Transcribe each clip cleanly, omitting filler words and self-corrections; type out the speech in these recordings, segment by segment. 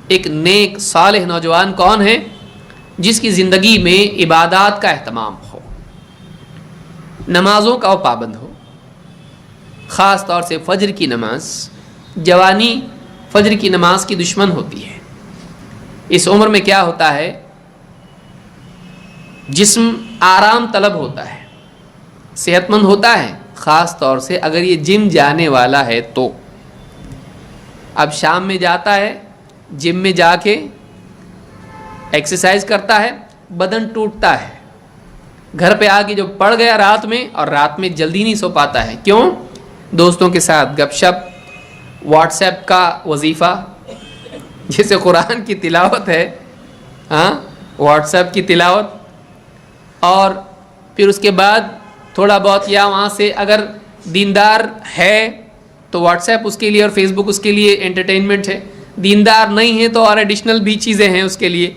ایک نیک صالح نوجوان کون ہے؟ جس کی زندگی میں عبادات کا اہتمام ہو، نمازوں کا وہ پابند ہو، خاص طور سے فجر کی نماز۔ جوانی فجر کی نماز کی دشمن ہوتی ہے۔ اس عمر میں کیا ہوتا ہے، جسم آرام طلب ہوتا ہے، صحت مند ہوتا ہے، خاص طور سے اگر یہ جم جانے والا ہے تو۔ اب شام میں جاتا ہے جم میں، جا کے ایکسرسائز کرتا ہے، بدن ٹوٹتا ہے، گھر پہ آ کے جو پڑ گیا رات میں، اور رات میں جلدی نہیں سو پاتا ہے۔ کیوں؟ دوستوں کے ساتھ گپ شپ، واٹس ایپ کا وظیفہ، جیسے قرآن کی تلاوت ہے، ہاں واٹس ایپ کی تلاوت، اور پھر اس کے بعد تھوڑا بہت، یا وہاں سے اگر دیندار ہے تو واٹس ایپ اس کے لیے اور فیس بک اس کے لیے انٹرٹینمنٹ ہے، دیندار نہیں ہے تو اور ایڈیشنل بھی چیزیں ہیں اس کے لیے،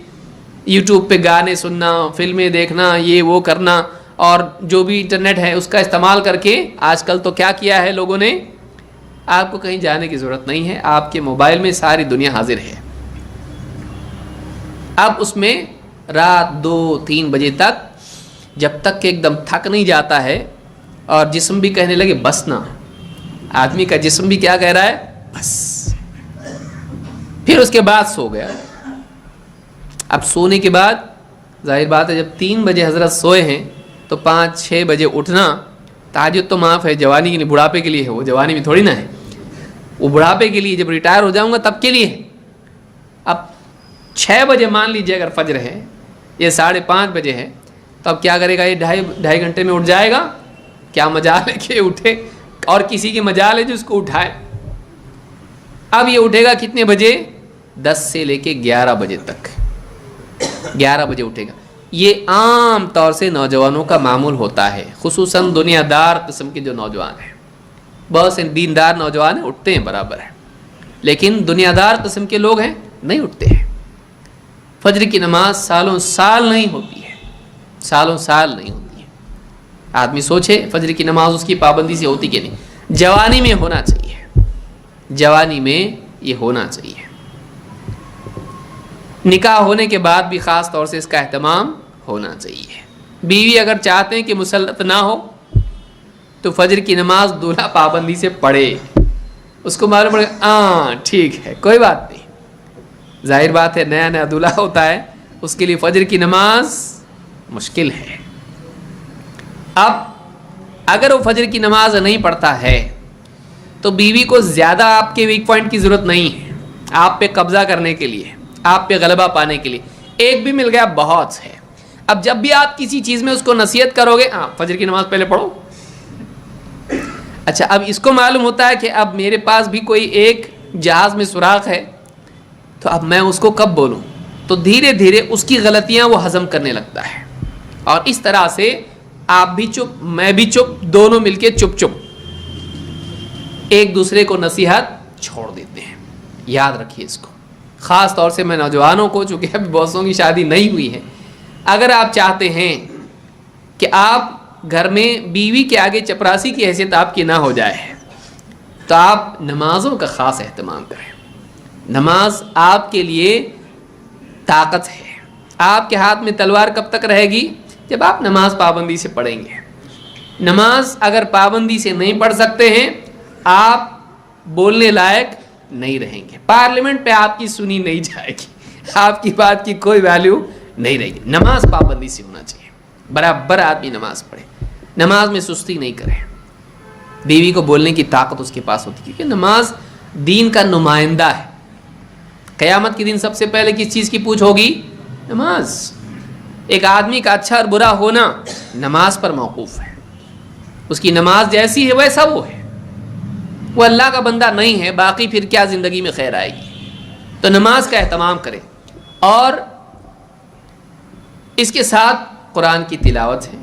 یوٹیوب پہ گانے سننا، فلمیں دیکھنا، یہ وہ کرنا، اور جو بھی انٹرنیٹ ہے اس کا استعمال کر کے آج کل تو کیا کیا ہے لوگوں نے، آپ کو کہیں جانے کی ضرورت نہیں ہے، آپ کے موبائل میں ساری دنیا حاضر ہے۔ اب اس میں رات 2-3 بجے تک، جب تک کہ ایک دم تھک نہیں جاتا ہے اور جسم بھی کہنے لگے بس نا، آدمی کا جسم بھی کیا کہہ رہا ہے، بس، پھر اس کے بعد سو گیا۔ اب سونے کے بعد ظاہر بات ہے جب 3 بجے حضرت سوئے ہیں تو 5-6 بجے اٹھنا، تہجد تو معاف ہے، جوانی کے لیے، بڑھاپے کے لیے ہے، وہ جوانی میں تھوڑی نہ ہے، وہ بڑھاپے کے لیے، جب ریٹائر ہو جاؤں گا تب کے لیے ہے۔ اب 6 بجے مان لیجیے اگر فجر ہے، یہ 5:30 بجے ہے، تو اب کیا کرے گا، یہ 2.5 گھنٹے میں اٹھ جائے گا؟ کیا مجال ہے کہ اٹھے، اور کسی کی مجال ہے جو اس کو اٹھائے؟ اب یہ اٹھے گا کتنے بجے؟ 10 سے لے کے 11 بجے تک، 11 بجے اٹھے گا۔ یہ عام طور سے نوجوانوں کا معمول ہوتا ہے، خصوصاً دنیا دار قسم کے جو نوجوان ہیں۔ بہت سے دیندار نوجوان اٹھتے ہیں برابر ہے، لیکن دنیا دار قسم کے لوگ ہیں نہیں اٹھتے ہیں۔ فجر کی نماز سالوں سال نہیں ہوتی ہے، سالوں سال نہیں ہوتی ہے۔ آدمی سوچے فجر کی نماز اس کی پابندی سے ہوتی کہ نہیں، جوانی میں ہونا چاہیے، جوانی میں یہ ہونا چاہیے۔ نکاح ہونے کے بعد بھی خاص طور سے اس کا اہتمام ہونا چاہیے۔ بیوی اگر چاہتے ہیں کہ مسلط نہ ہو تو فجر کی نماز دولہا پابندی سے پڑھے، اس کو معلوم پڑے ہاں ٹھیک ہے کوئی بات نہیں۔ ظاہر بات ہے نیا نیا دولہا ہوتا ہے، اس کے لیے فجر کی نماز مشکل ہے۔ اب اگر وہ فجر کی نماز نہیں پڑھتا ہے تو بیوی کو زیادہ آپ کے ویک پوائنٹ کی ضرورت نہیں ہے، آپ پہ قبضہ کرنے کے لیے، آپ پہ غلبہ پانے کے لیے ایک بھی مل گیا بہت ہے۔ اب جب بھی آپ کسی چیز میں اس کو نصیحت کرو گے، ہاں فجر کی نماز پہلے پڑھو، اچھا اب اس کو معلوم ہوتا ہے کہ اب میرے پاس بھی کوئی ایک جہاز میں سوراخ ہے، تو اب میں اس کو کب بولوں، تو دھیرے دھیرے اس کی غلطیاں وہ ہضم کرنے لگتا ہے، اور اس طرح سے آپ بھی چپ میں بھی چپ، دونوں مل کے چپ چپ ایک دوسرے کو نصیحت چھوڑ دیتے ہیں۔ یاد رکھیے اس کو، خاص طور سے میں نوجوانوں کو، چونکہ ابھی بہتوں کی شادی نہیں ہوئی ہے، اگر آپ چاہتے ہیں کہ آپ گھر میں بیوی کے آگے چپراسی کی حیثیت آپ کی نہ ہو جائے تو آپ نمازوں کا خاص اہتمام کریں۔ نماز آپ کے لیے طاقت ہے۔ آپ کے ہاتھ میں تلوار کب تک رہے گی؟ جب آپ نماز پابندی سے پڑھیں گے۔ نماز اگر پابندی سے نہیں پڑھ سکتے ہیں، آپ بولنے لائق نہیں رہیں گے، پارلیمنٹ پہ آپ کی سنی نہیں جائے گی، آپ کی بات کی کوئی ویلیو نہیں رہے گی۔ نماز پابندی سے ہونا چاہیے، برابر آدمی نماز پڑھے، نماز میں سستی نہیں کرے۔ بیوی کو بولنے کی طاقت اس کے پاس ہوتی ہے، کیونکہ نماز دین کا نمائندہ ہے۔ قیامت کے دن سب سے پہلے کس چیز کی پوچھ ہوگی؟ نماز۔ ایک آدمی کا اچھا اور برا ہونا نماز پر موقوف ہے، اس کی نماز جیسی ہے ویسا وہ ہے، وہ اللہ کا بندہ نہیں ہے، باقی پھر کیا زندگی میں خیر آئے گی؟ تو نماز کا اہتمام کریں، اور اس کے ساتھ قرآن کی تلاوت ہے،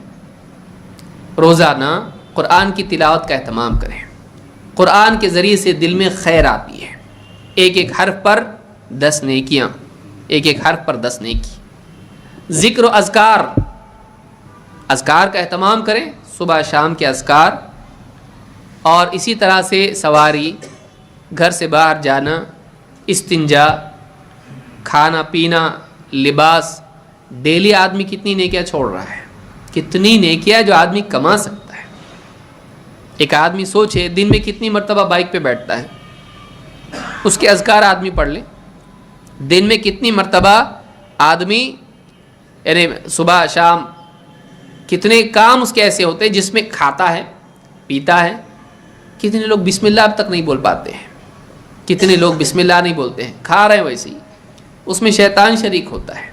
روزانہ قرآن کی تلاوت کا اہتمام کریں۔ قرآن کے ذریعے سے دل میں خیر آتی ہے، ایک ایک حرف پر 10 نیکیاں، ایک ایک حرف پر 10 نیکی۔ ذکر و اذکار، اذکار کا اہتمام کریں، صبح شام کے اذکار، اور اسی طرح سے سواری، گھر سے باہر جانا، استنجا، کھانا پینا لباس، ڈیلی آدمی کتنی نیکیاں چھوڑ رہا ہے، کتنی نیکیاں جو آدمی کما سکتا ہے۔ ایک آدمی سوچے دن میں کتنی مرتبہ بائک پہ بیٹھتا ہے، اس کے اذکار آدمی پڑھ لے، دن میں کتنی مرتبہ آدمی یعنی صبح شام کتنے کام اس کے ایسے ہوتے ہیں جس میں کھاتا ہے پیتا ہے۔ کتنے لوگ بسم اللہ اب تک نہیں بول پاتے ہیں، کتنے لوگ بسم اللہ نہیں بولتے ہیں، کھا رہے ہیں ویسے ہی، اس میں شیطان شریک ہوتا ہے،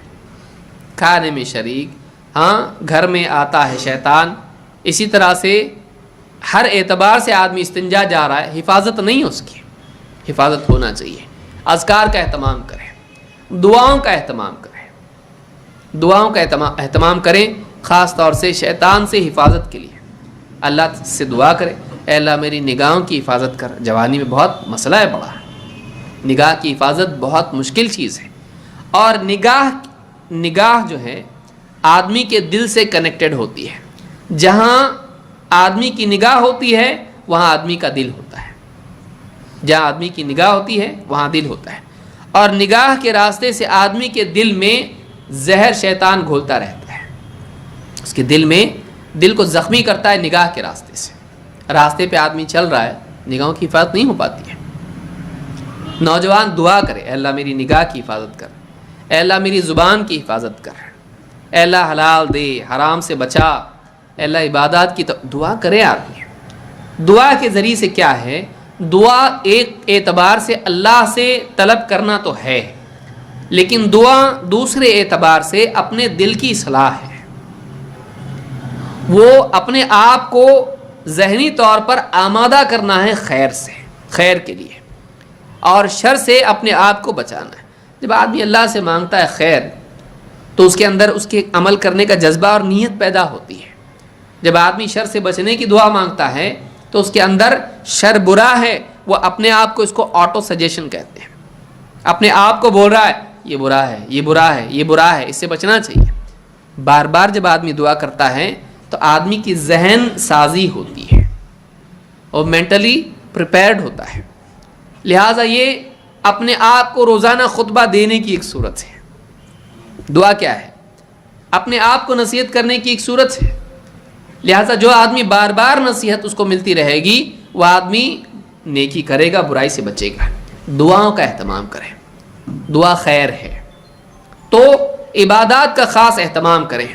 کھانے میں شریک، ہاں گھر میں آتا ہے شیطان۔ اسی طرح سے ہر اعتبار سے آدمی استنجا جا رہا ہے، حفاظت نہیں، اس کی حفاظت ہونا چاہیے۔ اذکار کا اہتمام کریں، دعاؤں کا اہتمام کریں، دعاؤں کا اہتمام کریں، خاص طور سے شیطان سے حفاظت کے لیے اللہ سے دعا کریں، اے اللہ میری نگاہوں کی حفاظت کر۔ جوانی میں بہت مسئلہ ہے بڑا، نگاہ کی حفاظت بہت مشکل چیز ہے، اور نگاہ جو ہے آدمی کے دل سے کنیکٹڈ ہوتی ہے۔ جہاں آدمی کی نگاہ ہوتی ہے وہاں آدمی کا دل ہوتا ہے، جہاں آدمی کی نگاہ ہوتی ہے وہاں دل ہوتا ہے، اور نگاہ کے راستے سے آدمی کے دل میں زہر شیطان گھولتا رہتا ہے، اس کے دل میں، دل کو زخمی کرتا ہے نگاہ کے راستے سے۔ راستے پہ آدمی چل رہا ہے، نگاہوں کی حفاظت نہیں ہو پاتی ہے۔ نوجوان دعا کرے، اے اللہ میری نگاہ کی حفاظت کر، اے اللہ میری زبان کی حفاظت کر، اے اللہ حلال دے، حرام سے بچا، اے اللہ عبادات کی دعا کرے آدمی۔ دعا کے ذریعے سے کیا ہے، دعا ایک اعتبار سے اللہ سے طلب کرنا تو ہے، لیکن دعا دوسرے اعتبار سے اپنے دل کی اصلاح ہے۔ وہ اپنے آپ کو ذہنی طور پر آمادہ کرنا ہے خیر سے، خیر کے لیے، اور شر سے اپنے آپ کو بچانا ہے۔ جب آدمی اللہ سے مانگتا ہے خیر تو اس کے اندر اس کے عمل کرنے کا جذبہ اور نیت پیدا ہوتی ہے۔ جب آدمی شر سے بچنے کی دعا مانگتا ہے تو اس کے اندر شر برا ہے، وہ اپنے آپ کو، اس کو آٹو سجیشن کہتے ہیں، اپنے آپ کو بول رہا ہے یہ برا ہے، یہ برا ہے، یہ برا ہے، اس سے بچنا چاہیے۔ بار بار جب آدمی دعا کرتا ہے تو آدمی کی ذہن سازی ہوتی ہے اور مینٹلی پریپیئرڈ ہوتا ہے۔ لہٰذا یہ اپنے آپ کو روزانہ خطبہ دینے کی ایک صورت ہے۔ دعا کیا ہے؟ اپنے آپ کو نصیحت کرنے کی ایک صورت ہے۔ لہٰذا جو آدمی بار بار نصیحت اس کو ملتی رہے گی وہ آدمی نیکی کرے گا، برائی سے بچے گا۔ دعاؤں کا اہتمام کریں، دعا خیر ہے، تو عبادات کا خاص اہتمام کریں۔